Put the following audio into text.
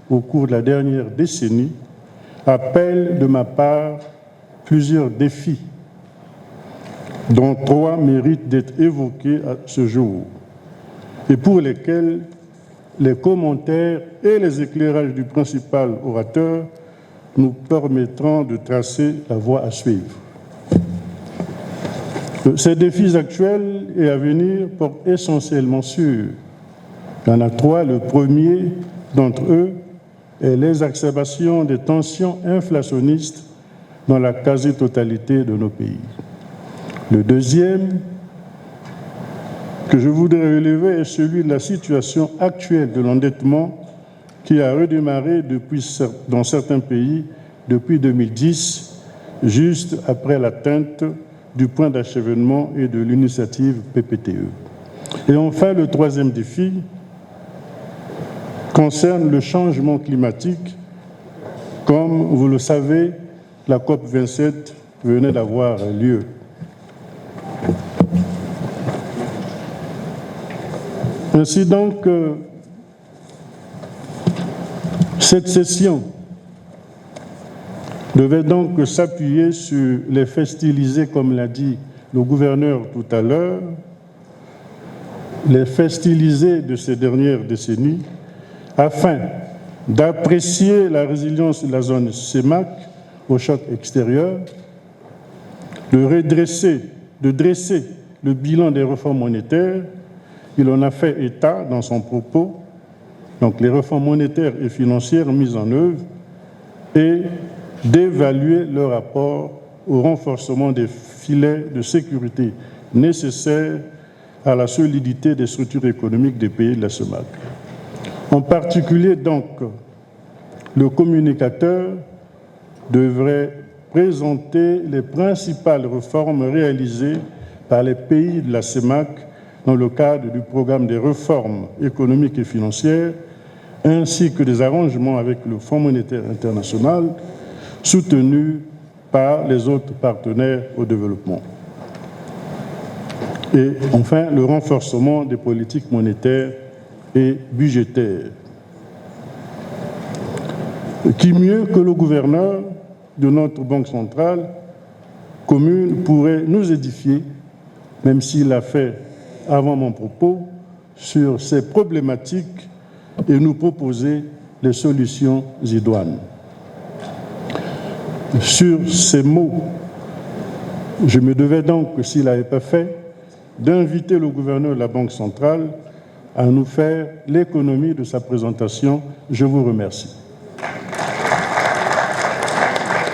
au cours de la dernière décennie appellent de ma part plusieurs défis, dont 3 méritent d'être évoqués à ce jour, et pour lesquels les commentaires et les éclairages du principal orateur nous permettront de tracer la voie à suivre. Ces défis actuels et à venir portent essentiellement sur, il y en a 3, le premier d'entre eux est l'exacerbation des tensions inflationnistes dans la quasi-totalité de nos pays. Le deuxième que je voudrais relever est celui de la situation actuelle de l'endettement qui a redémarré dans certains pays depuis 2010, juste après l'atteinte du point d'achèvement et de l'initiative PPTE. Et enfin, le troisième défi concerne le changement climatique. Comme vous le savez, la COP27 venait d'avoir lieu. Ainsi donc, cette session devait donc s'appuyer sur les faits stylisés, comme l'a dit le gouverneur tout à l'heure, les faits stylisés de ces dernières décennies, afin d'apprécier la résilience de la zone CEMAC au choc extérieur, de dresser le bilan des réformes monétaires. Il en a fait état dans son propos, donc les réformes monétaires et financières mises en œuvre, et d'évaluer leur rapport au renforcement des filets de sécurité nécessaires à la solidité des structures économiques des pays de la CEMAC. En particulier, donc, le communicateur devrait présenter les principales réformes réalisées par les pays de la CEMAC dans le cadre du programme des réformes économiques et financières, ainsi que des arrangements avec le Fonds monétaire international, soutenus par les autres partenaires au développement. Et enfin, le renforcement des politiques monétaires et budgétaires. Qui mieux que le gouverneur de notre Banque centrale commune pourrait nous édifier, même s'il l'a fait avant mon propos, sur ces problématiques et nous proposer les solutions idoines. Sur ces mots, je me devais donc, s'il n'avait pas fait, d'inviter le gouverneur de la Banque centrale à nous faire l'économie de sa présentation. Je vous remercie.